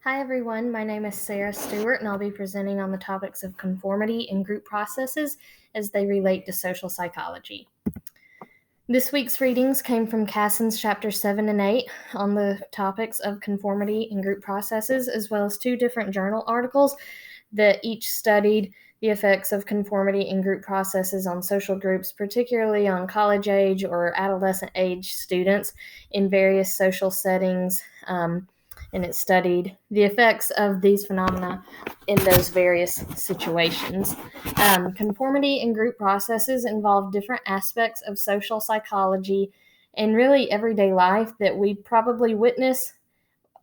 Hi everyone, my name is Sarah Stewart and I'll be presenting on the topics of conformity and group processes as they relate to social psychology. This week's readings came from Cassin's chapter 7 and 8 on the topics of conformity and group processes, as well as two different journal articles that each studied the effects of conformity and group processes on social groups, particularly on college age or adolescent age students in various social settings. And it studied the effects of these phenomena in those various situations. Conformity and group processes involve different aspects of social psychology and really everyday life that we probably witness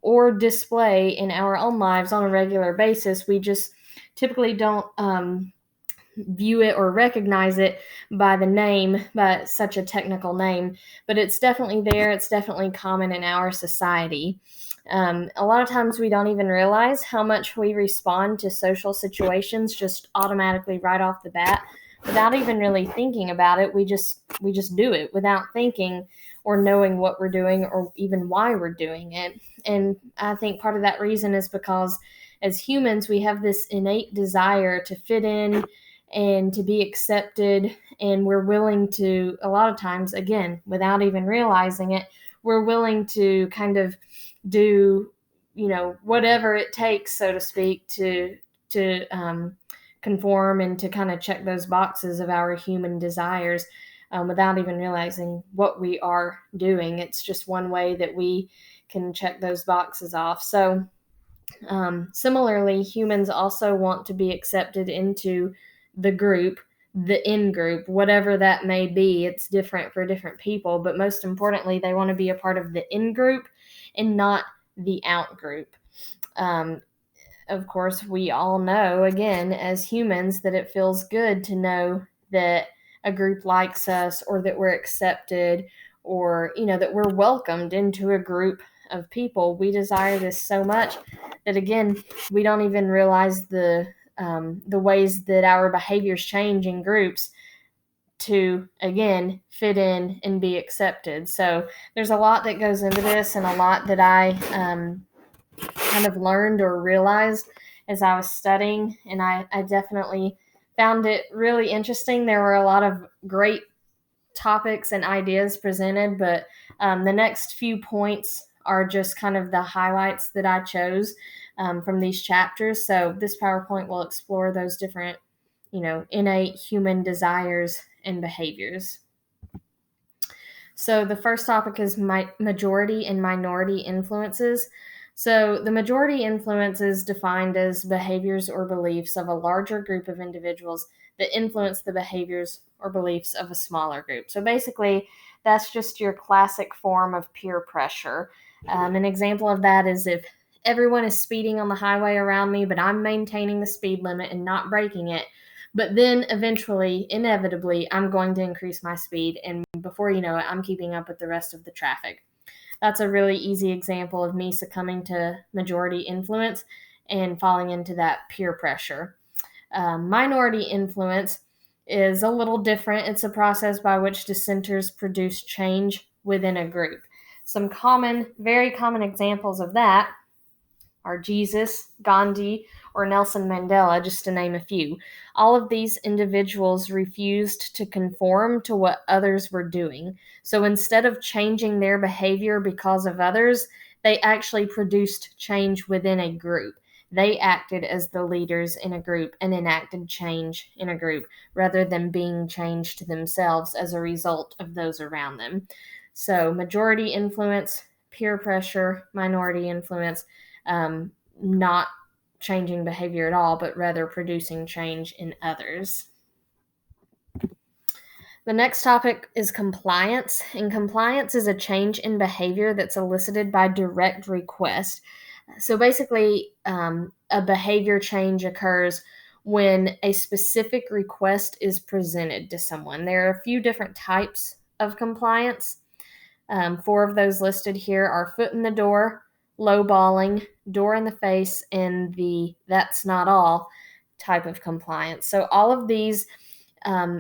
or display in our own lives on a regular basis. We just typically don't view it or recognize it by the name, by such a technical name, but it's definitely there. It's definitely common in our society. A lot of times we don't even realize how much we respond to social situations just automatically right off the bat without even really thinking about it. We just do it without thinking or knowing what we're doing or even why we're doing it. And I think part of that reason is because as humans, we have this innate desire to fit in and to be accepted. And we're willing to, a lot of times, again, without even realizing it, we're willing to kind of do, whatever it takes, so to speak, to conform and to kind of check those boxes of our human desires without even realizing what we are doing. It's just one way that we can check those boxes off. So similarly, humans also want to be accepted into the group, the in group, whatever that may be. It's different for different people, but most importantly, they want to be a part of the in group and not the out group. Um, of course, we all know, again, as humans, that it feels good to know that a group likes us or that we're accepted or, that we're welcomed into a group of people. We desire this so much that, again, we don't even realize the ways that our behaviors change in groups to, again, fit in and be accepted. So there's a lot that goes into this and a lot that I kind of learned or realized as I was studying, and I definitely found it really interesting. There were a lot of great topics and ideas presented, but the next few points are just kind of the highlights that I chose from these chapters. So this PowerPoint will explore those different, innate human desires and behaviors. So the first topic is majority and minority influences. So the majority influence is defined as behaviors or beliefs of a larger group of individuals that influence the behaviors or beliefs of a smaller group. So basically, that's just your classic form of peer pressure. An example of that is if everyone is speeding on the highway around me, but I'm maintaining the speed limit and not breaking it. But then eventually, inevitably, I'm going to increase my speed. And before you know it, I'm keeping up with the rest of the traffic. That's a really easy example of me succumbing to majority influence and falling into that peer pressure. Minority influence is a little different. It's a process by which dissenters produce change within a group. Some very common examples of that are Jesus, Gandhi, or Nelson Mandela, just to name a few. All of these individuals refused to conform to what others were doing. So instead of changing their behavior because of others, they actually produced change within a group. They acted as the leaders in a group and enacted change in a group rather than being changed themselves as a result of those around them. So, majority influence, peer pressure, minority influence, not changing behavior at all, but rather producing change in others. The next topic is compliance, and compliance is a change in behavior that's elicited by direct request. So basically, a behavior change occurs when a specific request is presented to someone. There are a few different types of compliance. 4 of those listed here are foot in the door, lowballing, door in the face, and the that's not all type of compliance. So all of these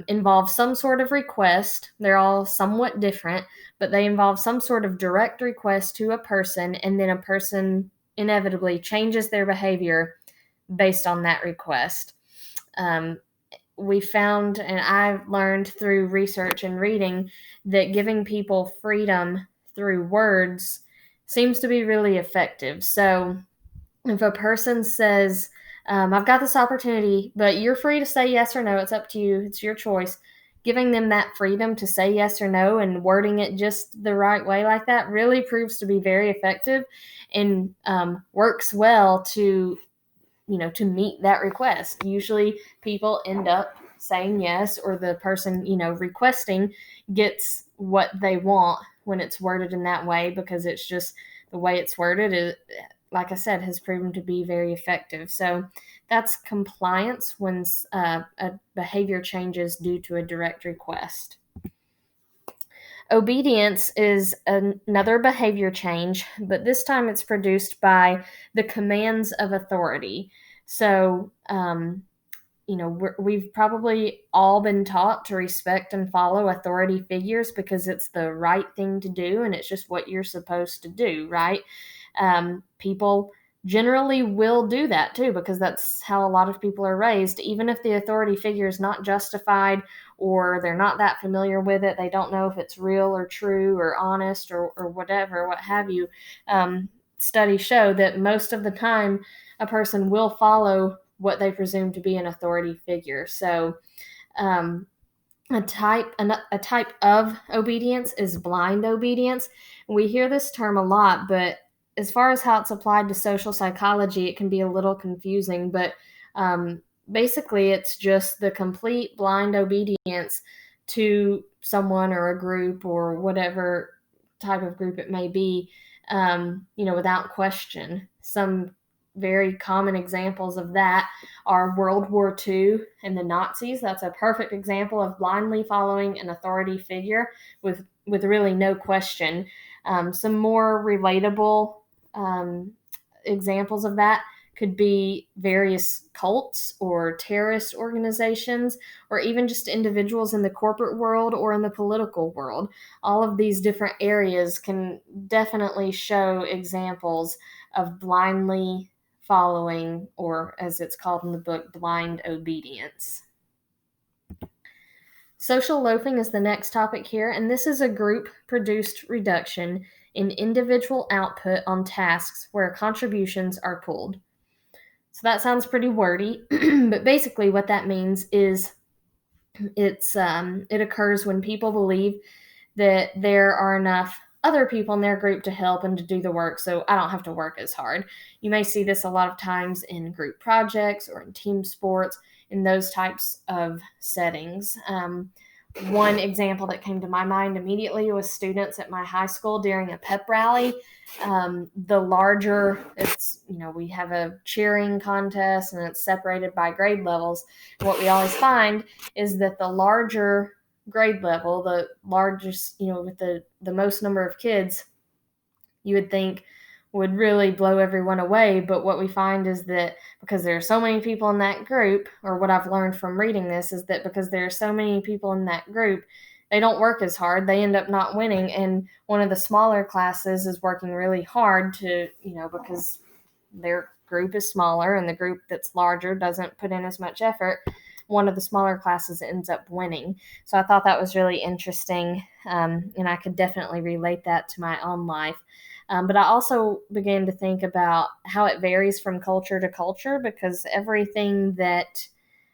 involve some sort of request. They're all somewhat different, but they involve some sort of direct request to a person, and then a person inevitably changes their behavior based on that request. We found, and I've learned through research and reading, that giving people freedom through words seems to be really effective. So if a person says, I've got this opportunity, but you're free to say yes or no, it's up to you, it's your choice. Giving them that freedom to say yes or no and wording it just the right way like that really proves to be very effective and works well to meet that request. Usually people end up saying yes, or the person, requesting gets what they want when it's worded in that way, because it's just the way it's worded is, like I said, has proven to be very effective. So that's compliance when a behavior changes due to a direct request. Obedience is another behavior change, but this time it's produced by the commands of authority. So, we've probably all been taught to respect and follow authority figures because it's the right thing to do and it's just what you're supposed to do, right? People generally will do that too because that's how a lot of people are raised. Even if the authority figure is not justified or they're not that familiar with it, they don't know if it's real or true or honest or whatever, what have you. Studies show that most of the time a person will follow what they presume to be an authority figure. So a type of obedience is blind obedience. We hear this term a lot, but as far as how it's applied to social psychology, it can be a little confusing. But basically, it's just the complete blind obedience to someone or a group or whatever type of group it may be, without question. Some very common examples of that are World War II and the Nazis. That's a perfect example of blindly following an authority figure with really no question. Some more relatable examples of that could be various cults or terrorist organizations, or even just individuals in the corporate world or in the political world. All of these different areas can definitely show examples of blindly following, or as it's called in the book, blind obedience. Social loafing is the next topic here, and this is a group-produced reduction in individual output on tasks where contributions are pooled. So that sounds pretty wordy, but basically what that means is it occurs when people believe that there are enough other people in their group to help and to do the work, so I don't have to work as hard. You may see this a lot of times in group projects or in team sports, in those types of settings. One example that came to my mind immediately was students at my high school during a pep rally. The larger we have a cheering contest and it's separated by grade levels. What we always find is that the larger grade level, the largest, with the most number of kids, you would think would really blow everyone away. But what we find is that because there are so many people in that group, or what I've learned from reading this is that because there are so many people in that group, they don't work as hard. They end up not winning. And one of the smaller classes is working really hard to, because their group is smaller and the group that's larger doesn't put in as much effort. One of the smaller classes ends up winning. So I thought that was really interesting, and I could definitely relate that to my own life. But I also began to think about how it varies from culture to culture, because everything that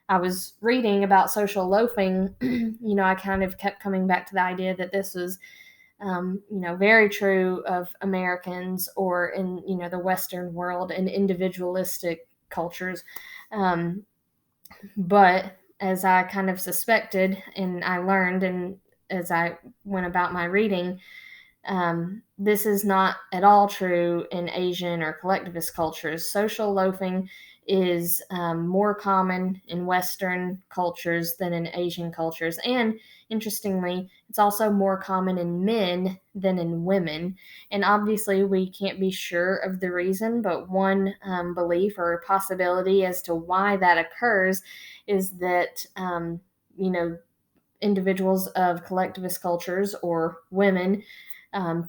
I was reading about social loafing, I kind of kept coming back to the idea that this was, very true of Americans or in, the Western world and individualistic cultures. But as I kind of suspected and I learned, and as I went about my reading, this is not at all true in Asian or collectivist cultures. Social loafing is more common in Western cultures than in Asian cultures. And interestingly, it's also more common in men than in women. And obviously, we can't be sure of the reason, but one belief or possibility as to why that occurs is that, individuals of collectivist cultures or women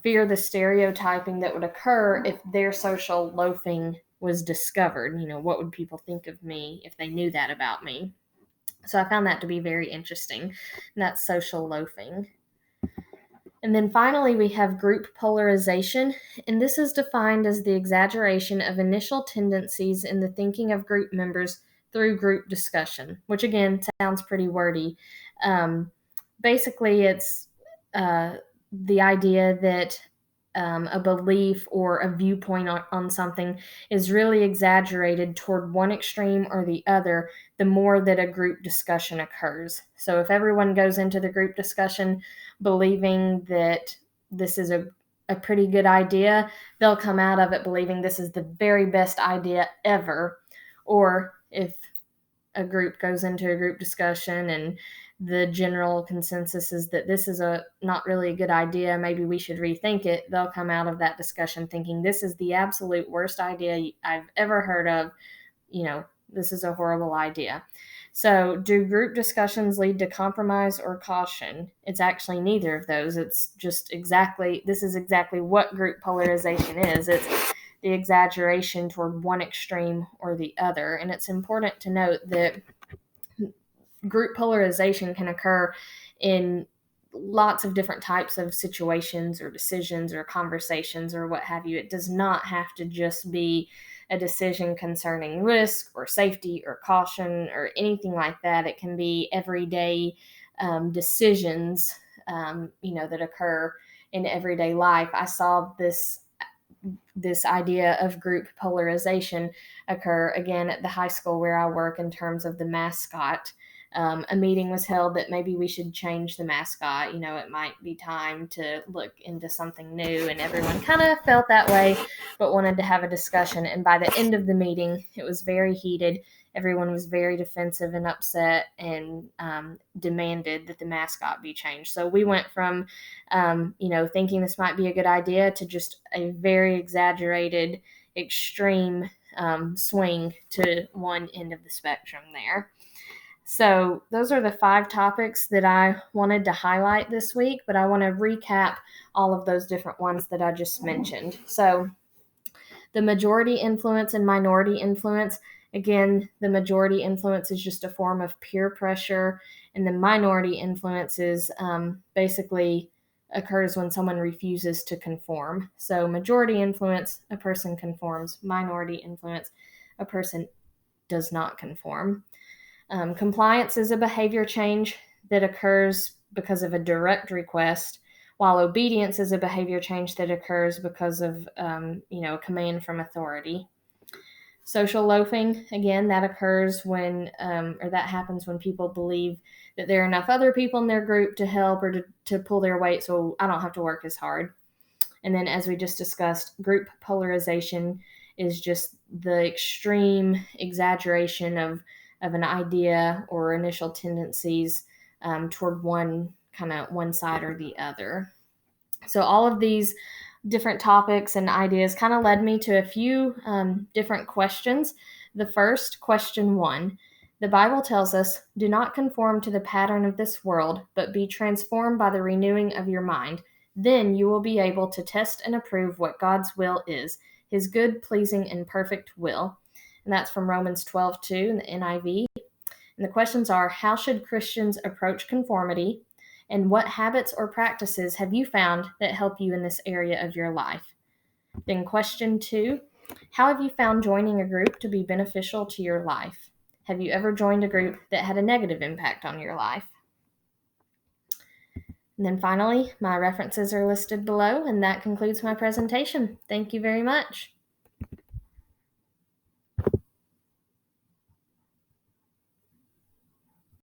fear the stereotyping that would occur if their social loafing was discovered. What would people think of me if they knew that about me? So I found that to be very interesting, and that's social loafing. And then finally, we have group polarization, and this is defined as the exaggeration of initial tendencies in the thinking of group members through group discussion, which again sounds pretty wordy. Basically, it's the idea that a belief or a viewpoint on something is really exaggerated toward one extreme or the other the more that a group discussion occurs. So if everyone goes into the group discussion believing that this is a pretty good idea, they'll come out of it believing this is the very best idea ever. Or if a group goes into a group discussion and the general consensus is that this is not really a good idea, maybe we should rethink it, they'll come out of that discussion thinking this is the absolute worst idea I've ever heard of. This is a horrible idea. So, do group discussions lead to compromise or caution? It's actually neither of those. This is exactly what group polarization is. It's the exaggeration toward one extreme or the other. And it's important to note that group polarization can occur in lots of different types of situations or decisions or conversations or what have you. It does not have to just be a decision concerning risk or safety or caution or anything like that. It can be everyday decisions, that occur in everyday life. I saw this idea of group polarization occur again at the high school where I work in terms of the mascot. A meeting was held that maybe we should change the mascot. It might be time to look into something new, and everyone kind of felt that way, but wanted to have a discussion. And by the end of the meeting, it was very heated. Everyone was very defensive and upset and demanded that the mascot be changed. So we went from, thinking this might be a good idea to just a very exaggerated, extreme swing to one end of the spectrum there. So those are the 5 topics that I wanted to highlight this week, but I want to recap all of those different ones that I just mentioned. So the majority influence and minority influence, again, the majority influence is just a form of peer pressure, and the minority influence is basically occurs when someone refuses to conform. So majority influence, a person conforms. Minority influence, a person does not conform. Compliance is a behavior change that occurs because of a direct request, while obedience is a behavior change that occurs because of a command from authority. Social loafing, again, that occurs or that happens when people believe that there are enough other people in their group to help or to pull their weight, so I don't have to work as hard. And then, as we just discussed, group polarization is just the extreme exaggeration of an idea or initial tendencies toward one side or the other. So all of these different topics and ideas kind of led me to a few different questions. The first, question 1. The Bible tells us, "Do not conform to the pattern of this world, but be transformed by the renewing of your mind. Then you will be able to test and approve what God's will is, his good, pleasing, and perfect will." And that's from Romans 12:2 in the NIV. And the questions are, how should Christians approach conformity? And what habits or practices have you found that help you in this area of your life? Then question 2, how have you found joining a group to be beneficial to your life? Have you ever joined a group that had a negative impact on your life? And then finally, my references are listed below, and that concludes my presentation. Thank you very much.